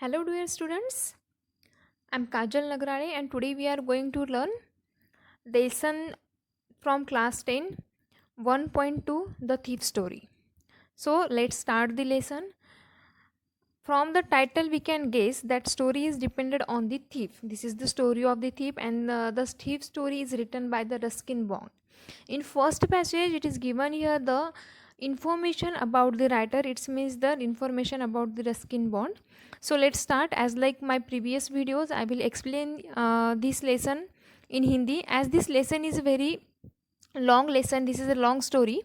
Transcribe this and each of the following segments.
Hello dear students, I'm Kajal Nagrare and today we are going to learn lesson from class 10 1.2 The Thief Story. So let's start the lesson. From the title we can guess that story is dependent on the thief. This is the story of the thief and the thief story is written by the Ruskin Bond. In first passage it is given here the information about the writer. It means the information about the Ruskin Bond. So let's start. As like my previous videos I will explain this lesson in Hindi, as this lesson is a very long lesson. This is a long story,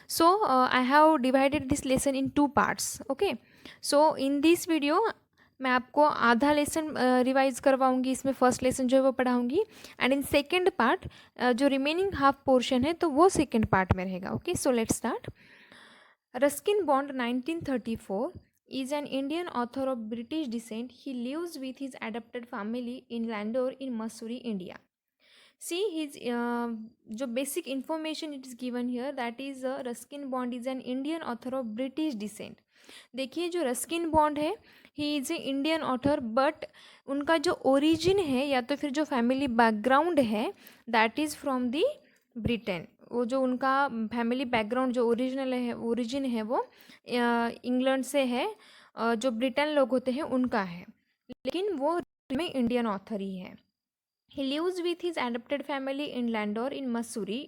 so I have divided this lesson in two parts. Okay, so in this video मैं आपको आधा lesson revise करवाऊंगी, इसमें first lesson जो है वो पढ़ाऊंगी and in second part जो remaining half portion है तो वो सेकेंड पार्ट में रहेगा. Okay, so let's start. Ruskin bond 1934 is an Indian author of British descent. He lives with his adopted family in Landor in Mussoorie, India. See his जो basic information it is given here, that is Ruskin Bond is an Indian author of British descent. देखिए जो Ruskin bond है he is a Indian author, but उनका जो origin है या तो फिर जो फैमिली बैकग्राउंड है that is from the Britain. वो जो उनका फैमिली बैकग्राउंड जो ओरिजिन है वो इंग्लैंड से है. जो ब्रिटेन लोग होते हैं उनका है, लेकिन वो में इंडियन ऑथर ही है. He lives with his adopted family in Landor in Mussoorie.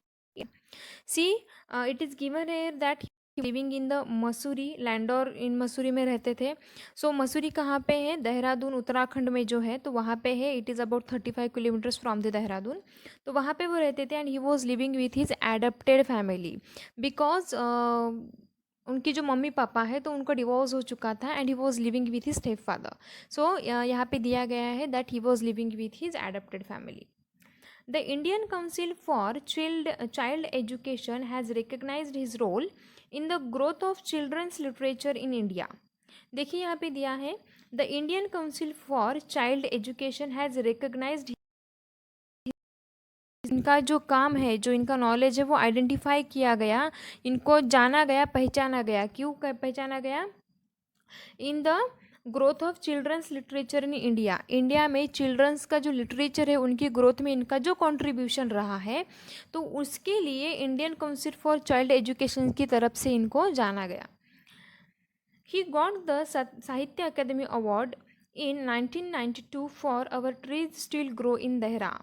See, it is given here that he living in the Mussoorie. Landor in Mussoorie में रहते थे. So मसूरी कहाँ पे है? देहरादून उत्तराखंड में जो है तो वहाँ पे है. It is about 35 kilometers from the Dehradun. तो वहाँ पे वो रहते थे and he was living with his adopted family because उनकी जो मम्मी पापा है तो उनका डिवोर्स हो चुका था and he was living with his step father. So यहाँ पे दिया गया है that he was living with his adopted family. The Indian council for child education has recognised his role in the growth of children's literature in India. देखिए यहाँ पे दिया है the Indian council for child education has recognised. इनका जो काम है, जो इनका नॉलेज है वो आइडेंटिफाई किया गया, इनको जाना गया, पहचाना गया. क्यों पहचाना गया? In the growth of children's literature in India. India में चिल्ड्रंस का जो लिटरेचर है उनकी ग्रोथ में इनका जो कंट्रीब्यूशन रहा है तो उसके लिए Indian council for child education की तरफ से इनको जाना गया. He got the Sahitya Akademi award in 1992 for our trees still grow in Dehra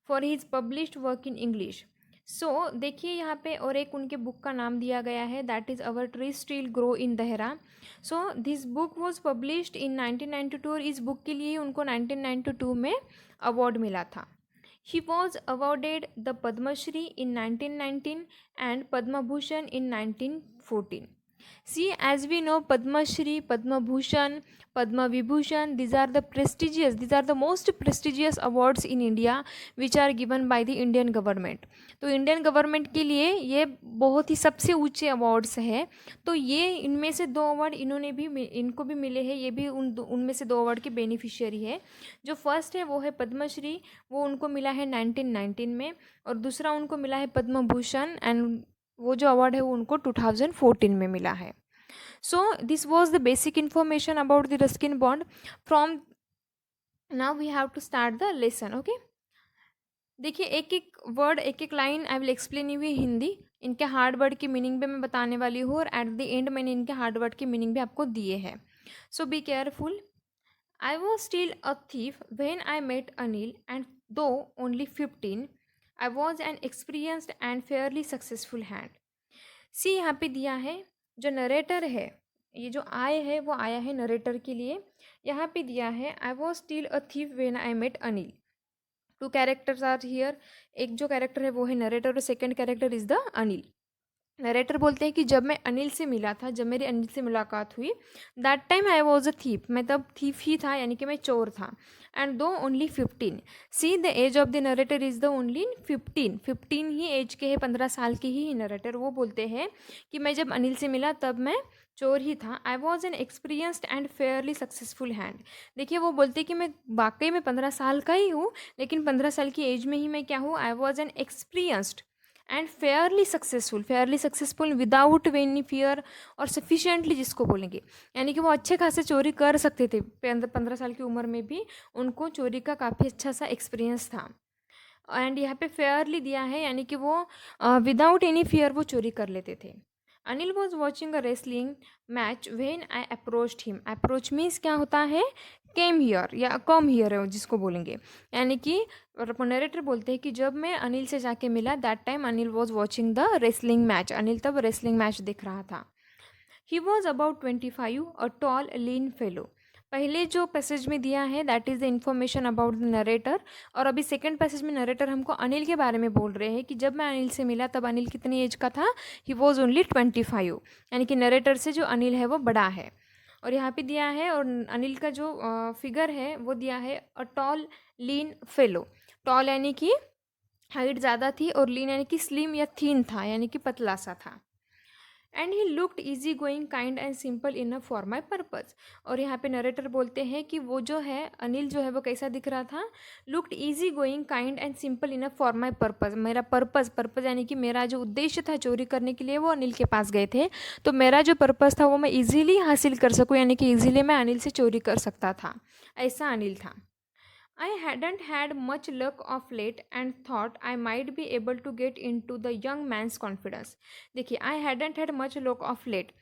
for his published work in English. So देखिए यहाँ पे और एक उनके बुक का नाम दिया गया है that is our tree still grow in Dehra. So this book was published in 1992 और इस बुक के लिए उनको 1992 में अवार्ड मिला था. He was awarded the Padma Shri in 1919 and Padma Bhushan in 1914. See, as we know, Padma Shri, Padma Bhushan, Padma Vibhushan, these are the most prestigious awards in India which are given by the Indian government. तो Indian government के लिए ये बहुत ही सबसे ऊंचे awards है. तो ये इनमें से दो अवार्ड इनको भी मिले हैं. ये भी उनमें से दो अवार्ड के बेनिफिशियरी है. जो फर्स्ट है वो है पद्मश्री, वो उनको मिला है 1919 में, और दूसरा उनको मिला है पद्म भूषण एंड वो जो अवार्ड है वो उनको 2014 में मिला है. So this was the basic information about the Ruskin Bond. From now we have to start the lesson. Okay, देखिए एक एक वर्ड, एक एक line I will explain you Hindi. इनके हार्ड वर्ड की मीनिंग भी मैं बताने वाली हूँ और एट द एंड मैंने इनके हार्ड वर्ड की मीनिंग भी आपको दिए हैं. So be careful. I was still a thief when I met Anil and though only 15 I was an experienced and fairly successful hand. See यहाँ पे दिया है जो नरेटर है, ये जो आय है वो आया है नरेटर के लिए. यहाँ पे दिया है I was still a thief when I met Anil. Two characters are here. एक जो कैरेक्टर है वो है नरेटर और second character is the Anil. Narrator बोलते हैं कि जब मैं अनिल से मिला था, जब मेरी अनिल से मुलाकात हुई, that time I was a thief, मैं तब थीफ ही था यानी कि मैं चोर था. And though only 15. See the age of the narrator is the only 15 ही एज के है, 15 साल के ही नरेटर. वो बोलते हैं कि मैं जब अनिल से मिला तब मैं चोर ही था. आई was an experienced and fairly successful hand. देखिए वो बोलते हैं कि मैं वाकई में 15 साल का ही हूँ, लेकिन 15 साल की एज में ही मैं क्या हूँ, आई was an experienced and fairly successful without any fear और सफिशिएंटली जिसको बोलेंगे, यानी कि वो अच्छे खासे चोरी कर सकते थे। 15 साल की उम्र में भी उनको चोरी का काफ़ी अच्छा सा एक्सपीरियंस था। एंड यहाँ पे फेयरली दिया है, यानी कि वो विदाउट एनी फियर वो चोरी कर लेते थे। Anil was watching a wrestling match when I approached him. Approach means क्या होता है, केम हियर या कम हियर है जिसको बोलेंगे, यानी कि नरेटर बोलते हैं कि जब मैं अनिल से जाके मिला, that time Anil was watching the wrestling match. Anil तब रेसलिंग मैच देख रहा था। He was about 25, a tall lean fellow. पहले जो पैसेज में दिया है that is the information about the narrator, और अभी सेकंड पैसेज में नरेटर हमको अनिल के बारे में बोल रहे हैं कि जब मैं अनिल से मिला तब अनिल कितनी एज का था, ही वॉज ओनली 25, यानी कि नरेटर से जो अनिल है वो बड़ा है। और यहाँ पे दिया है, और अनिल का जो फिगर है वो दिया है a tall lean fellow. Tall यानी कि हाइट ज़्यादा थी, और लीन यानी कि स्लिम या थीन था, यानी कि पतला सा था। And he looked easy going kind and simple enough for my purpose. और यहाँ पे नरेटर बोलते हैं कि वो जो है अनिल जो है वो कैसा दिख रहा था, looked easy going kind and simple enough for my purpose. मेरा पर्पज़ यानी कि मेरा जो उद्देश्य था चोरी करने के लिए वो अनिल के पास गए थे, तो मेरा जो पर्पज़ था वो मैं ईजिली हासिल कर सकूँ, यानी कि ईजिली मैं अनिल से चोरी कर सकता था, ऐसा अनिल था। I hadn't had much luck of late and thought I might be able to get into the young man's confidence. देखिए, I hadn't had much luck of late.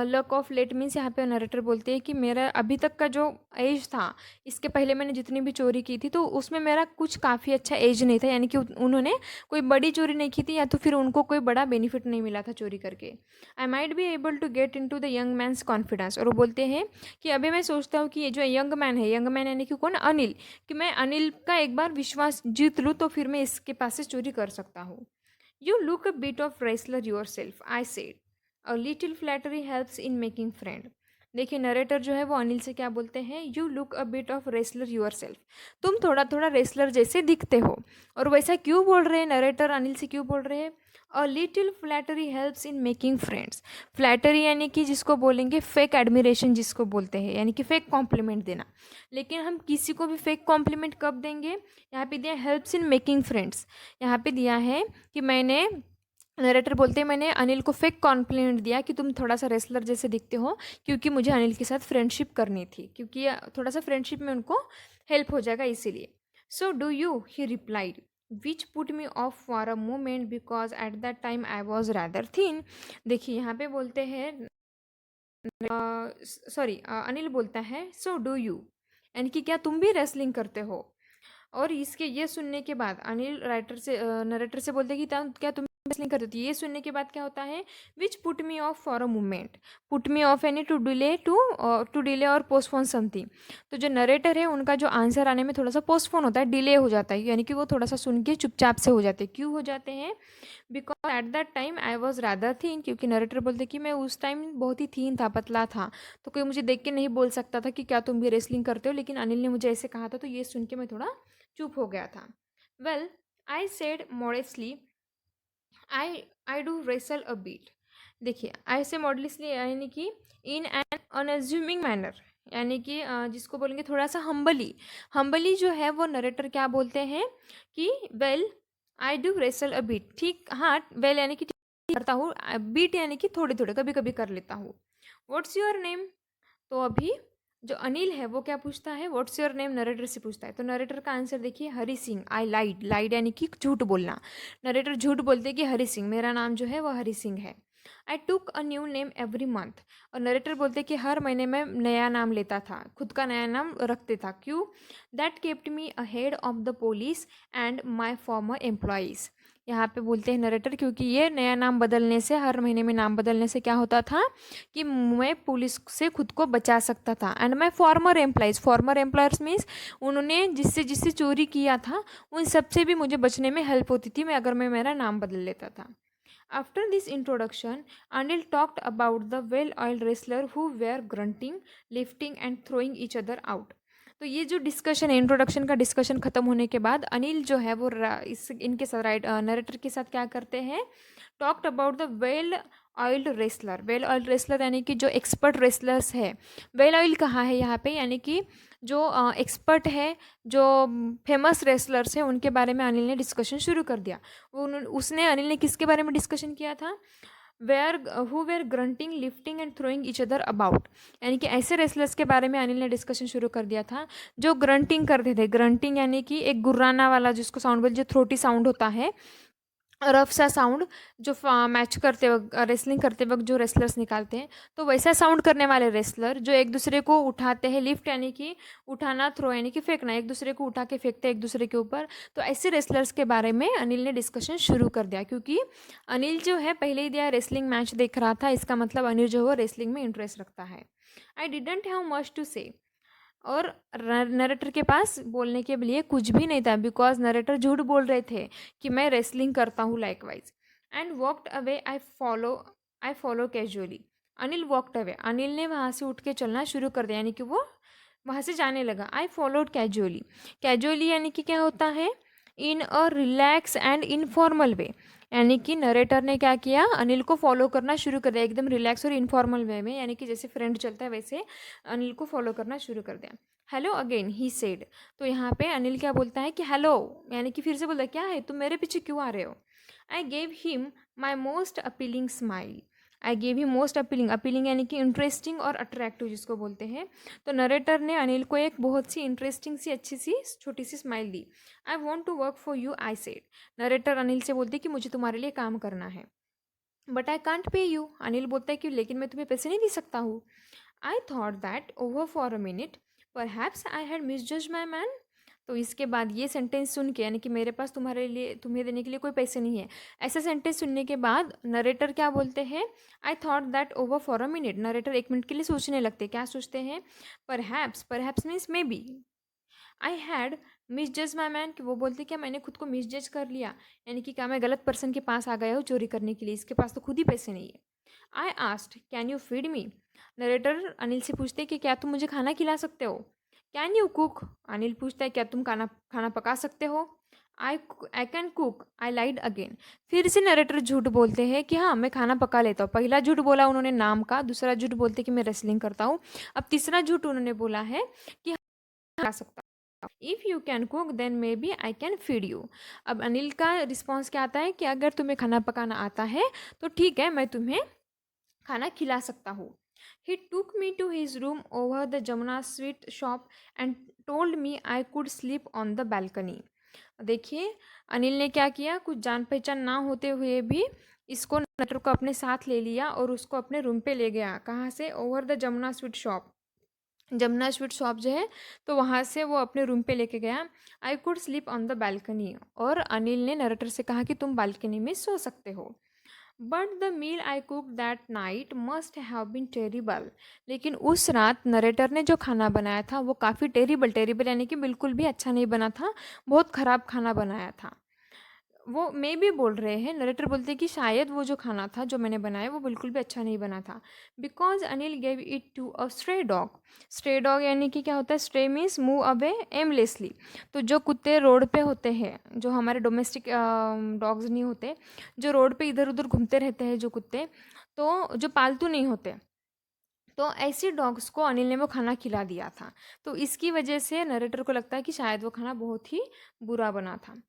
luck of late means यहाँ पे narrator बोलते हैं कि मेरा अभी तक का जो एज था, इसके पहले मैंने जितनी भी चोरी की थी तो उसमें मेरा कुछ काफ़ी अच्छा एज नहीं था, यानी कि उन्होंने कोई बड़ी चोरी नहीं की थी, या तो फिर उनको कोई बड़ा बेनिफिट नहीं मिला था चोरी करके। I might be able to get into the young man's confidence. और वो बोलते हैं कि अभी मैं सोचता हूँ कि ये जो यंग मैन है, यंग मैन यानी कि कौन, अनिल, कि मैं अनिल का एक बार विश्वास जीत लूँ तो फिर मैं इसके पास से चोरी कर सकता हूँ। You look a bit of wrestler your self, I said. A little flattery helps in making friend. देखिए, नरेटर जो है वो अनिल से क्या बोलते हैं, you look a bit of wrestler your self. तुम थोड़ा थोड़ा रेसलर जैसे दिखते हो। और वैसा क्यों बोल रहे हैं नरेटर, अनिल से क्यों बोल रहे हैं, a little flattery helps in making friends. Flattery यानी कि जिसको बोलेंगे फेक एडमिरेशन जिसको बोलते हैं, यानी कि फेक कॉम्प्लीमेंट देना। लेकिन हम किसी को भी फेक कॉम्प्लीमेंट कब देंगे, यहाँ पे दिया हेल्प्स इन मेकिंग फ्रेंड्स। यहाँ पे दिया है कि मैंने, नरेटर बोलते हैं मैंने अनिल को फेक कॉम्प्लीमेंट दिया कि तुम थोड़ा सा रेसलर जैसे दिखते हो, क्योंकि मुझे अनिल के साथ फ्रेंडशिप करनी थी, क्योंकि थोड़ा सा फ्रेंडशिप में उनको हेल्प हो जाएगा इसीलिए। So do you, he replied, which put me off for a moment because at that time I was rather thin. देखिए, यहाँ पे बोलते हैं, सॉरी, अनिल बोलता है सो डू यू, यानी कि क्या तुम भी रेसलिंग करते हो। और इसके ये सुनने के बाद अनिल राइटर से नरेटर से बोलते हैं कि क्या तुम रेसलिंग करते हो। तो ये सुनने के बाद क्या होता है, विच put me off for a moment. Put me of यानी टू डिले और पोस्टपोन समथिंग। तो जो नरेटर है उनका जो आंसर आने में थोड़ा सा पोस्टपोन होता है, डिले हो जाता है, यानी कि वो थोड़ा सा सुन के चुपचाप से हो जाते हैं। क्यों हो जाते हैं, because at that time I was rather thin, क्योंकि नरेटर बोलते कि मैं उस टाइम बहुत ही थीन था, पतला था, तो कोई मुझे देख के नहीं बोल सकता था कि क्या तुम भी रेसलिंग करते हो, लेकिन अनिल ने मुझे ऐसे कहा था तो ये सुन के मैं थोड़ा चुप हो गया था। Well, I said modestly, I do wrestle a bit. देखिए, ऐसे मॉडलिस्टली यानी कि इन एन अनअज्यूमिंग मैनर, यानी कि जिसको बोलेंगे थोड़ा सा हम्बली जो है वो नरेटर क्या बोलते हैं कि well I do wrestle a bit. ठीक, हाँ, वेल यानी कि करता हूँ, बीट यानी कि थोड़े थोड़े कभी कभी कर लेता हूँ। What's your name. तो अभी जो अनिल है वो क्या पूछता है, व्हाट्स योर नेम, नरेटर से पूछता है। तो नरेटर का आंसर देखिए, हरी सिंह। आई लाइड यानी कि झूठ बोलना। नरेटर झूठ बोलते हैं कि हरी सिंह, मेरा नाम जो है वो हरी सिंह है। I took a new name every month. और नरेटर बोलते हैं कि हर महीने में नया नाम लेता था, खुद का नया नाम रखते था। क्यों, that kept me ahead of the police and my farmer employees. यहाँ पे बोलते हैं नरेटर, क्योंकि ये नया नाम बदलने से, हर महीने में नाम बदलने से क्या होता था कि मैं पुलिस से खुद को बचा सकता था। And my farmer employers means उन्होंने जिससे जिससे चोरी किया था उन सबसे भी मुझे बचने में हेल्प होती थी मैं अगर मैं मेरा नाम बदल लेता था। After this introduction Anil talked about the well oiled wrestler who were grunting, lifting and throwing each other out. तो ये जो डिस्कशन है, इंट्रोडक्शन का डिस्कशन खत्म होने के बाद अनिल जो है वो इनके साथ नरेटर के साथ क्या करते हैं, talked about the well oiled wrestler यानी कि जो एक्सपर्ट रेसलर्स है। वेल ऑयल कहाँ है यहाँ पे, यानी कि जो एक्सपर्ट है, जो फेमस रेसलर्स हैं, उनके बारे में अनिल ने डिस्कशन शुरू कर दिया। उसने अनिल ने किसके बारे में डिस्कशन किया था? Were who were grunting, lifting and throwing each other about, यानी कि ऐसे रेसलर्स के बारे में अनिल ने डिस्कशन शुरू कर दिया था जो ग्रंटिंग करते थे। ग्रंटिंग यानी कि एक गुर्राना वाला जिसको साउंड बोल, जो थ्रोटी साउंड होता है, रफ सा साउंड, जो मैच करते वक्त, रेसलिंग करते वक्त जो रेसलर्स निकालते हैं, तो वैसा साउंड करने वाले रेसलर जो एक दूसरे को उठाते हैं, लिफ्ट यानी कि उठाना, थ्रो यानी कि फेंकना, एक दूसरे को उठा के फेंकते हैं एक दूसरे के ऊपर। तो ऐसे रेसलर्स के बारे में अनिल ने डिस्कशन शुरू कर दिया, क्योंकि अनिल जो है पहले ही दिया रेसलिंग मैच देख रहा था, इसका मतलब अनिल जो है वो रेसलिंग में इंटरेस्ट रखता है। I didn't have much to say, और नरेटर के पास बोलने के लिए कुछ भी नहीं था, बिकॉज नरेटर झूठ बोल रहे थे कि मैं रेसलिंग करता हूँ likewise. And walked away, I follow casually. Anil walked away, Anil ने वहाँ से उठ के चलना शुरू कर दिया, यानी कि वो वहाँ से जाने लगा। आई फॉलोड कैजुअली, कैजुअली यानी कि क्या होता है? In a relax and informal way, यानी कि नरेटर ने क्या किया? अनिल को फॉलो करना शुरू कर दिया एकदम रिलैक्स और इनफॉर्मल वे में, यानी कि जैसे फ्रेंड चलता है वैसे अनिल को फॉलो करना शुरू कर दिया। हेलो अगेन ही सेड, तो यहाँ पे अनिल क्या बोलता है कि हेलो, यानी कि फिर से बोलता है क्या है, तुम मेरे पीछे क्यों आ रहे हो? I gave him my most appealing smile, I gave he most appealing, appealing यानी कि इंटरेस्टिंग और अट्रैक्टिव जिसको बोलते हैं। तो नरेटर ने अनिल को एक बहुत सी इंटरेस्टिंग सी अच्छी सी छोटी सी स्माइल दी। I want to work for you, I said, narrator Anil से बोलते कि मुझे तुम्हारे लिए काम करना है। But I can't pay you, Anil बोलता है कि लेकिन मैं तुम्हें पैसे नहीं दे सकता हूँ। I thought that over for a minute, perhaps I had मिसजज माई मैन। तो इसके बाद ये सेंटेंस सुन के, यानी कि मेरे पास तुम्हारे लिए, तुम्हें देने के लिए कोई पैसे नहीं है, ऐसा सेंटेंस सुनने के बाद नरेटर क्या बोलते हैं? I thought that over for a minute, narrator एक मिनट के लिए सोचने लगते, क्या सोचते हैं? Perhaps means maybe, I had मिसजज माई मैन, कि वो बोलते क्या मैंने खुद को मिसजज कर लिया, यानी कि क्या मैं गलत पर्सन के पास आ गया हूँ चोरी करने के लिए, इसके पास तो खुद ही पैसे नहीं है। I asked can you feed me, narrator Anil से पूछते कि क्या तुम मुझे खाना खिला सकते हो? कैन यू कुक, अनिल पूछता है क्या तुम खाना खाना पका सकते हो? I I can cook, I lied again, फिर से नरेटर झूठ बोलते हैं कि हाँ मैं खाना पका लेता हूँ। पहला झूठ बोला उन्होंने नाम का, दूसरा झूठ बोलते कि मैं रेसलिंग करता हूँ, अब तीसरा झूठ उन्होंने बोला है कि हाँ, खा सकता हूँ। If you can cook then maybe I can feed you. अब अनिल का रिस्पॉन्स क्या आता है कि अगर तुम्हें खाना पकाना आता है तो ठीक है, मैं तुम्हें खाना खिला सकता हूँ। He took me to his room over the Jamuna sweet shop and told me I could sleep on the balcony. देखिए अनिल ने क्या किया, कुछ जान पहचान ना होते हुए भी इसको नटर को अपने साथ ले लिया और उसको अपने रूम पे ले गया। कहाँ से? Over the Jamuna sweet shop, Jamuna sweet shop जो है तो वहाँ से वो अपने रूम पे लेके गया। आई could sleep on the balcony, और अनिल ने नरेटर से कहा कि तुम बालकनी में सो सकते हो। But the meal I cook that night must have been terrible, लेकिन उस रात नरेटर ने जो खाना बनाया था वो काफ़ी टेरिबल, टेरिबल यानी कि बिल्कुल भी अच्छा नहीं बना था, बहुत ख़राब खाना बनाया था। वो मे भी बोल रहे हैं, नरेटर बोलते हैं कि शायद वो जो खाना था जो मैंने बनाया वो बिल्कुल भी अच्छा नहीं बना था। Because Anil gave it to a stray dog, stray dog यानी कि क्या होता है? Stray means move away aimlessly, तो जो कुत्ते रोड पे होते हैं, जो हमारे डोमेस्टिक डॉग्स नहीं होते, जो रोड पे इधर उधर घूमते रहते हैं जो कुत्ते, तो जो पालतू नहीं होते, तो ऐसे डॉग्स को अनिल ने वो खाना खिला दिया था। तो इसकी वजह से नरेटर को लगता है कि शायद वो खाना बहुत ही बुरा बना था।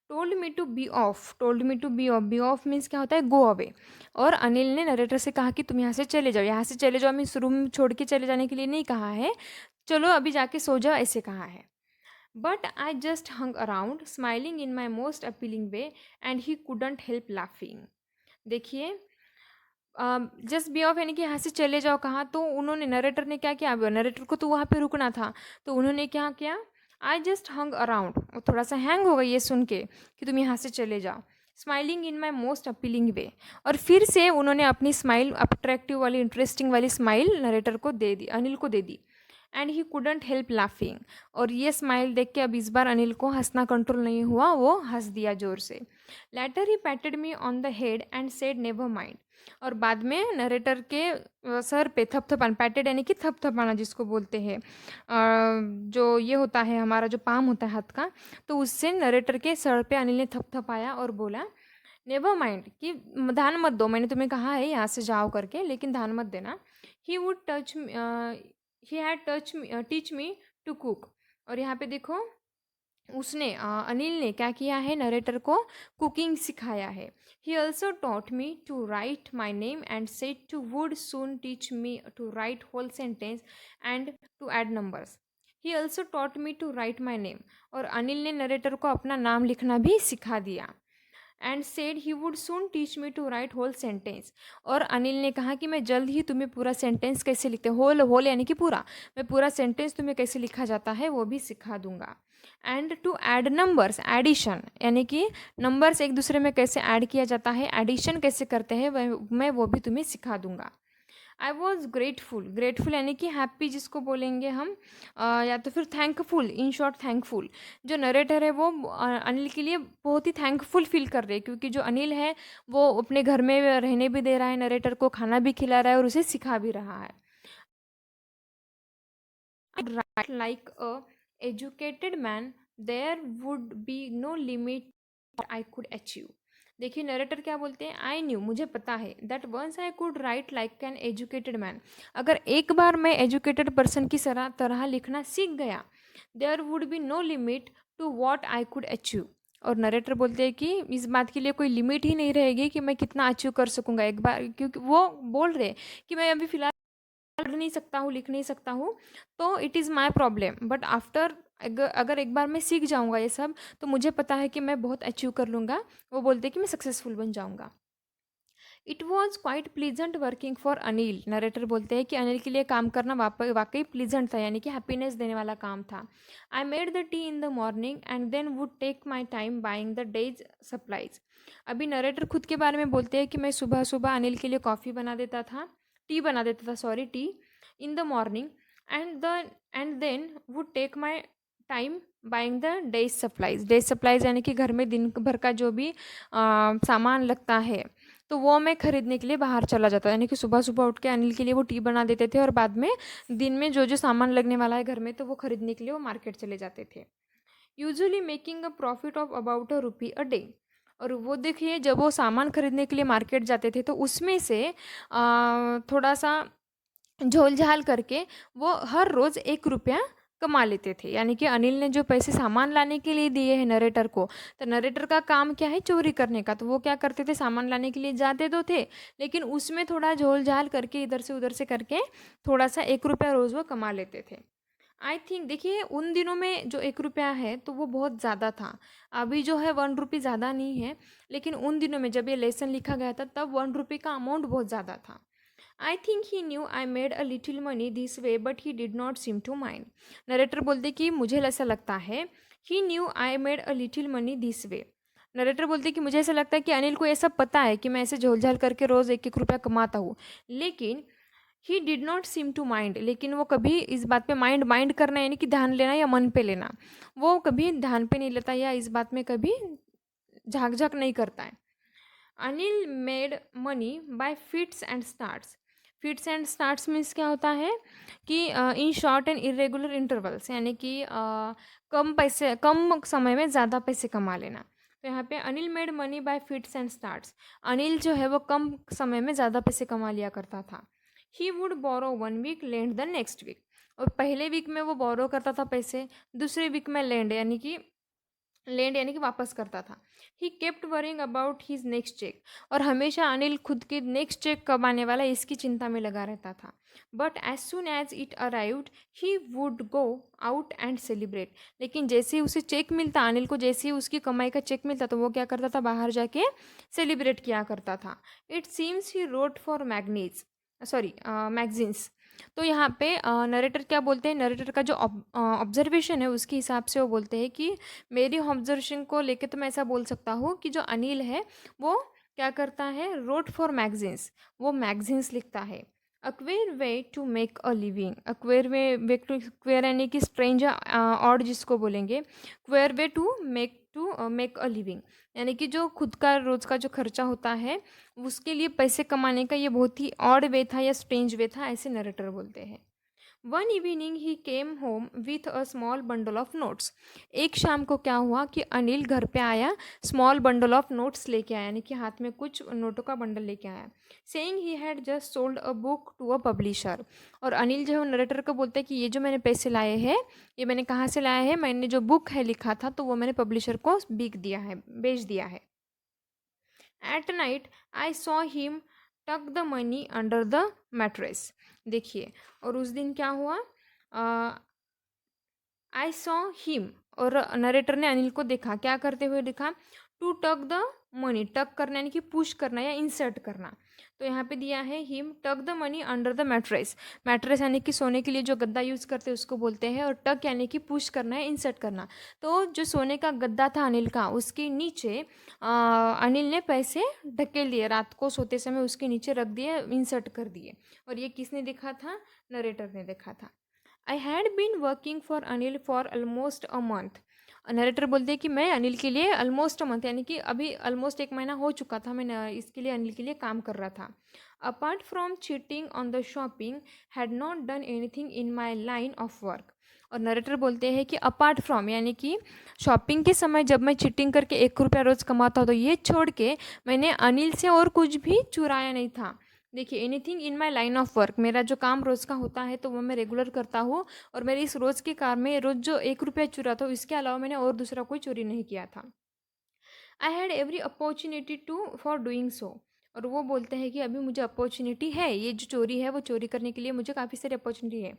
Told me to be off, told me to be off means क्या होता है? Go away. और अनिल ने नरेटर से कहा कि तुम यहाँ से चले जाओ, यहाँ से चले जाओ मीन्स रूम छोड़ के चले जाने के लिए नहीं कहा है, चलो अभी जाके सो जाओ ऐसे कहा है। But I just hung around smiling in my most appealing way and he couldn't help laughing. देखिए जस्ट बी ऑफ यानी कि यहाँ से चले जाओ कहाँ, तो उन्होंने, नरेटर ने क्या किया? नरेटर को तो वहाँ पे रुकना था, तो उन्होंने क्या किया? आई जस्ट हंग अराउंड, वो थोड़ा सा हैंग हो गई ये सुन के कि तुम यहाँ से चले जाओ, smiling in my most appealing way, और फिर से उन्होंने अपनी स्माइल, अट्रैक्टिव वाली इंटरेस्टिंग वाली स्माइल नरेटर को दे दी, अनिल को दे दी। And he couldn't help laughing, और ये स्माइल देख के अब इस बार अनिल को हंसना कंट्रोल नहीं हुआ, वो हंस दिया ज़ोर से। Later he patted me on the head and said never mind, और बाद में नरेटर के सर पे थपथपाना, पैटेड यानी कि थपथपाना जिसको बोलते हैं, जो ये होता है हमारा जो पाम होता है हाथ का, तो उससे नरेटर के सर पे अनिल ने थपथपाया और बोला नेवर माइंड, कि ध्यान मत दो, मैंने तुम्हें कहा है यहाँ से जाओ करके, लेकिन ध्यान मत देना। He would touch he had teach me to cook. और यहाँ पे देखो उसने अनिल ने क्या किया है, नरेटर को कुकिंग सिखाया है। He also taught me to write my name and said to would soon teach me to write whole sentence and to add numbers. He also taught me to write my name, और अनिल ने narrator को अपना नाम लिखना भी सिखा दिया। And said he would soon teach me to write whole sentence, और अनिल ने कहा कि मैं जल्द ही तुम्हें पूरा सेंटेंस कैसे लिखते, होल होल यानी कि पूरा, मैं पूरा सेंटेंस तुम्हें कैसे लिखा जाता है वो भी सिखा दूंगा। And to add numbers, addition यानी कि नंबर्स एक दूसरे में कैसे ऐड किया जाता है, एडिशन कैसे करते हैं वह मैं वो भी तुम्हें सिखा दूंगा। आई वॉज ग्रेटफुल, ग्रेटफुल यानी कि हैप्पी जिसको बोलेंगे हम, या तो फिर थैंकफुल, इन शॉर्ट थैंकफुल। जो नरेटर है वो अनिल के लिए बहुत ही थैंकफुल फील कर रहे हैं, क्योंकि जो अनिल है वो अपने घर में रहने भी दे रहा है, नरेटर को खाना भी खिला रहा है और उसे सिखा भी रहा है। Write like a educated man, there would be no limit I could achieve. देखिए नरेटर क्या बोलते हैं, आई न्यू, मुझे पता है, that once I could write like an educated man, अगर एक बार मैं एजुकेटेड पर्सन की तरह लिखना सीख गया, there would be no limit to what I could achieve. और नरेटर बोलते हैं कि इस बात के लिए कोई लिमिट ही नहीं रहेगी कि मैं कितना अचीव कर सकूंगा एक बार, क्योंकि वो बोल रहे हैं कि मैं अभी फिलहाल पढ़ नहीं सकता हूँ, लिख नहीं सकता हूँ, तो it is my problem, but after अगर एक बार मैं सीख जाऊँगा ये सब, तो मुझे पता है कि मैं बहुत अचीव कर लूँगा। वो बोलते हैं कि मैं सक्सेसफुल बन जाऊँगा। It was quite pleasant working for Anil, narrator बोलते हैं कि अनिल के लिए काम करना वाकई प्लीजेंट था, यानी कि हैप्पीनेस देने वाला काम था। I made the tea in the morning and then would take my time buying the day's supplies. अभी नरेटर खुद के बारे में बोलते हैं कि मैं सुबह सुबह अनिल के लिए कॉफ़ी बना देता था, टी बना देता था, sorry tea, in the morning, and then would take my time buying the day's supplies. Day's supplies यानी कि घर में दिन भर का जो भी सामान लगता है, तो वो मैं खरीदने के लिए बाहर चला जाता, यानी कि सुबह सुबह उठ के अनिल के लिए वो टी बना देते थे, और बाद में दिन में जो जो सामान लगने वाला है घर में, तो वो खरीदने के लिए वो मार्केट चले जाते थे। Usually making a profit of about ₹1 a day. और वो देखिए जब वो सामान खरीदने के लिए मार्केट जाते थे, तो उसमें से थोड़ा सा झोल झाल करके वो हर रोज़ 1 रुपया कमा लेते थे। यानी कि अनिल ने जो पैसे सामान लाने के लिए दिए हैं नरेटर को, तो नरेटर का काम क्या है, चोरी करने का, तो वो क्या करते थे, सामान लाने के लिए जाते तो थे, लेकिन उसमें थोड़ा झोल झाल करके इधर से उधर से करके थोड़ा सा 1 रुपया रोज़ वो कमा लेते थे। आई थिंक देखिए उन दिनों में जो 1 रुपया है तो वो बहुत ज़्यादा था, अभी जो है 1 रुपी ज़्यादा नहीं है, लेकिन उन दिनों में जब ये लेसन लिखा गया था तब 1 रुपी का अमाउंट बहुत ज़्यादा था। I think he knew I made a little money this way but he did not seem to mind. Narrator बोलते कि मुझे ऐसा लगता है, he knew I made a little money this way. Narrator बोलते कि मुझे ऐसा लगता है कि अनिल को ये सब पता है कि मैं ऐसे झोलझाल करके रोज़ 1 1 रुपया कमाता हूँ, लेकिन he did not seem to mind, लेकिन वो कभी इस बात पे माइंड माइंड करना यानी कि ध्यान लेना या मन पे लेना, वो कभी ध्यान पे नहीं लेता या इस बात में कभी झाक झाक नहीं करता है। Anil made money by fits and starts. Fits and starts means क्या होता है कि in short and irregular intervals, यानी कि कम पैसे, कम समय में ज़्यादा पैसे कमा लेना। तो यहाँ पे Anil made money by fits and starts, Anil जो है वो कम समय में ज़्यादा पैसे कमा लिया करता था। He would borrow 1 week lend the next week, और पहले वीक में वो बोरो करता था पैसे, दूसरे वीक में लैंड यानी कि वापस करता था। He kept worrying about his next cheque, और हमेशा अनिल खुद के नेक्स्ट चेक कब आने वाला है इसकी चिंता में लगा रहता था। But as soon as it arrived he would go out and celebrate, लेकिन जैसे ही उसे चेक मिलता, अनिल को जैसे ही उसकी कमाई का चेक मिलता, तो वो क्या करता था, बाहर जाके सेलिब्रेट किया करता था। It seems he wrote for magazines. तो यहाँ पे नरेटर क्या बोलते हैं, नरेटर का जो ऑब्जर्वेशन है उसके हिसाब से वो बोलते हैं कि मेरी ऑब्जर्वेशन को लेके तो मैं ऐसा बोल सकता हूँ कि जो अनिल है वो क्या करता है, रोट फॉर मैगजीन्स, वो मैगजीन्स लिखता है। A queer way to make a living, a queer way to, queer यानी कि स्ट्रेंज ऑड जिसको बोलेंगे, queer way to make a living, यानी कि जो खुद का रोज़ का जो खर्चा होता है उसके लिए पैसे कमाने का ये बहुत ही ऑड वे था या स्ट्रेंज वे था, ऐसे नरेटर बोलते हैं। One evening he came home with a small bundle of notes. एक शाम को क्या हुआ कि अनिल घर पे आया, स्मॉल बंडल ऑफ नोट्स लेके आया, यानी कि हाथ में कुछ नोटों का बंडल लेके आया। Saying he had just sold a book to a publisher. और अनिल जो है नरेटर को बोलता है कि ये जो मैंने पैसे लाए हैं, ये मैंने कहाँ से लाया है, मैंने जो बुक है लिखा था तो वो मैंने पब्लिशर को बिक दिया है, बेच दिया है। At night I saw him tuck the money under the mattress. देखिए, और उस दिन क्या हुआ, आई सॉ हिम, और नरेटर ने अनिल को देखा, क्या करते हुए देखा, टू टक द मनी, टक करना यानी कि पुश करना या इंसर्ट करना। तो यहाँ पे दिया है him tuck the money under the mattress. Mattress यानी कि सोने के लिए जो गद्दा यूज़ करते हैं उसको बोलते हैं, और टक यानी कि पुश करना है, इंसर्ट करना। तो जो सोने का गद्दा था अनिल का, उसके नीचे अनिल ने पैसे ढकेल दिए, रात को सोते समय उसके नीचे रख दिए, इंसर्ट कर दिए। और ये किसने देखा था, नरेटर ने देखा था। I had been working for Anil for almost a month. Narrator बोलते हैं कि मैं अनिल के लिए ऑलमोस्ट अ मंथ, यानी कि अभी ऑलमोस्ट 1 महीना हो चुका था, मैं इसके लिए अनिल के लिए काम कर रहा था। Apart from cheating on the shopping had not done anything in my line of work. और नरेटर बोलते हैं कि अपार्ट फ्रॉम यानी कि शॉपिंग के समय जब मैं चीटिंग करके 1 रुपया रोज़ कमाता हूँ, तो ये छोड़ के मैंने अनिल से और कुछ भी चुराया नहीं था। देखिए, anything in my line of work, मेरा जो काम रोज़ का होता है तो वो मैं रेगुलर करता हूँ, और मेरे इस रोज़ के काम में रोज़ जो 1 रुपया चुरा था, इसके अलावा मैंने और दूसरा कोई चोरी नहीं किया था। I had every opportunity to for doing so. और वो बोलते हैं कि अभी मुझे अपॉर्चुनिटी है, ये जो चोरी है वो चोरी करने के लिए मुझे काफ़ी सारी अपॉर्चुनिटी है।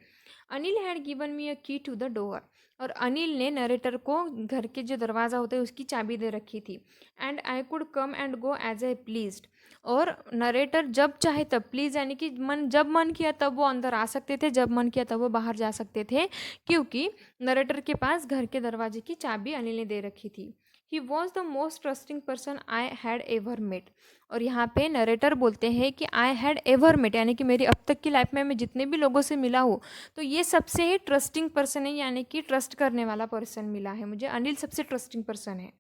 अनिल हैड गिवन मी अ की टू द डोर। और अनिल ने नरेटर को घर के जो दरवाज़ा होता है उसकी चाबी दे रखी थी। And I could come and go as I pleased. और नरेटर जब चाहे तब, प्लीज़ यानी कि जब मन किया तब वो अंदर आ सकते थे, जब मन किया तब वो बाहर जा सकते थे, क्योंकि नरेटर के पास घर के दरवाजे की चाबी अनिल ने दे रखी थी। He was the most trusting person I had ever met. और यहाँ पे नरेटर बोलते हैं कि आई हैड एवर मेट, यानी कि मेरी अब तक की लाइफ में मैं जितने भी लोगों से मिला हूँ तो ये सबसे ही ट्रस्टिंग पर्सन है, यानी कि ट्रस्ट करने वाला पर्सन मिला है मुझे, अनिल सबसे ट्रस्टिंग पर्सन है।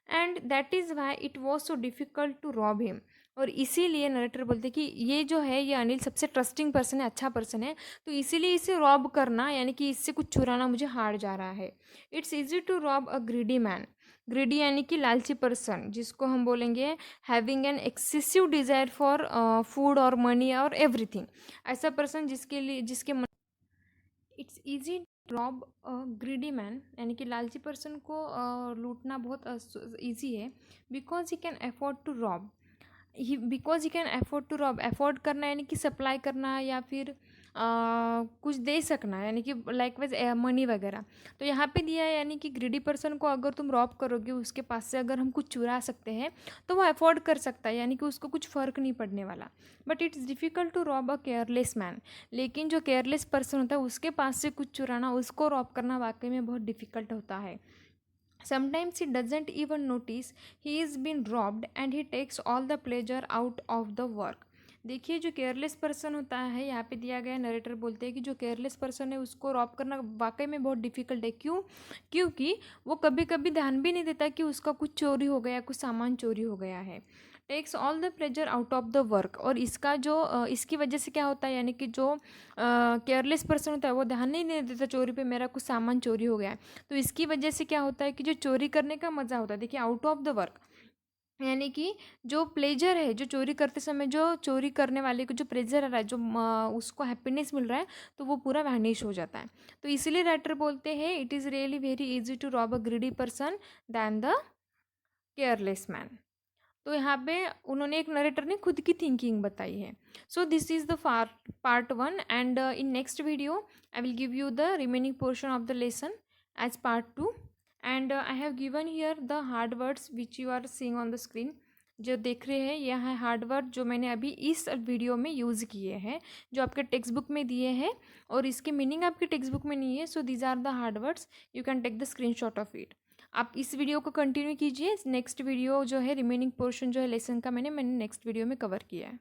And that is why it was so difficult to rob him. और इसीलिए नरेटर बोलते कि ये जो है, ये अनिल सबसे ट्रस्टिंग पर्सन है, अच्छा पर्सन है, तो इसीलिए इसे रॉब करना यानी कि इससे कुछ चुराना मुझे हार्ड जा रहा है। It's easy to rob a greedy man. Greedy यानी कि लालची पर्सन, जिसको हम बोलेंगे having an excessive desire for food और मनी और एवरीथिंग। ऐसा पर्सन जिसके लिए it's easy rob greedy man, यानी कि लालची पर्सन को लूटना बहुत ईजी है। Because he can afford to rob, because he can afford to rob, afford करना यानी कि सप्लाई करना या फिर कुछ दे सकना, यानी कि लाइक वाइज मनी वगैरह। तो यहाँ पे दिया है, यानी कि ग्रीडी पर्सन को अगर तुम रॉब करोगे, उसके पास से अगर हम कुछ चुरा सकते हैं तो वो अफोर्ड कर सकता है, यानी कि उसको कुछ फ़र्क नहीं पड़ने वाला। But it's difficult to rob a careless man. लेकिन जो केयरलेस पर्सन होता है उसके पास से कुछ चुराना, उसको रॉब करना वाकई में बहुत डिफ़िकल्ट होता है। Sometimes he doesn't even notice he is been robbed and he takes all the pleasure out of the work. देखिए, जो केयरलेस पर्सन होता है, यहाँ पे दिया गया नरेटर बोलते हैं कि जो केयरलेस पर्सन है उसको रॉब करना वाकई में बहुत डिफ़िकल्ट है। क्यों? क्योंकि वो कभी कभी ध्यान भी नहीं देता कि उसका कुछ चोरी हो गया, कुछ सामान चोरी हो गया है। Takes all the pleasure out of the work. और इसका जो इसकी वजह से क्या होता है, यानी कि जो केयरलेस पर्सन होता है वो ध्यान नहीं देता चोरी पे, मेरा कुछ सामान चोरी हो गया है, तो इसकी वजह से क्या होता है कि जो चोरी करने का मज़ा होता है, देखिए आउट ऑफ द वर्क यानी कि जो प्लेजर है, जो चोरी करते समय जो चोरी करने वाले को जो प्लेजर आ रहा है, जो उसको हैप्पीनेस मिल रहा है, तो वो पूरा वैनिश हो जाता है। तो इसीलिए राइटर बोलते हैं it is really very easy to rob a greedy person than the careless man. तो यहाँ पे उन्होंने, एक नरेटर ने खुद की थिंकिंग बताई है। So this is the part 1 and in next video I will give you the remaining portion of the lesson as part 2 and I have given here the hard words which you are seeing on the screen. जो देख रहे हैं यह है hard word जो मैंने अभी इस वीडियो में यूज़ किए हैं, जो आपके टेक्स्ट बुक में दिए हैं, और इसके मीनिंग आपके टेक्स्ट बुक में नहीं है। So these are the hard words, you can take the screenshot of it. आप इस वीडियो को कंटिन्यू कीजिए, नेक्स्ट वीडियो जो है रिमेनिंग पोर्शन जो है लेसन का मैंने नेक्स्ट वीडियो में कवर किया है।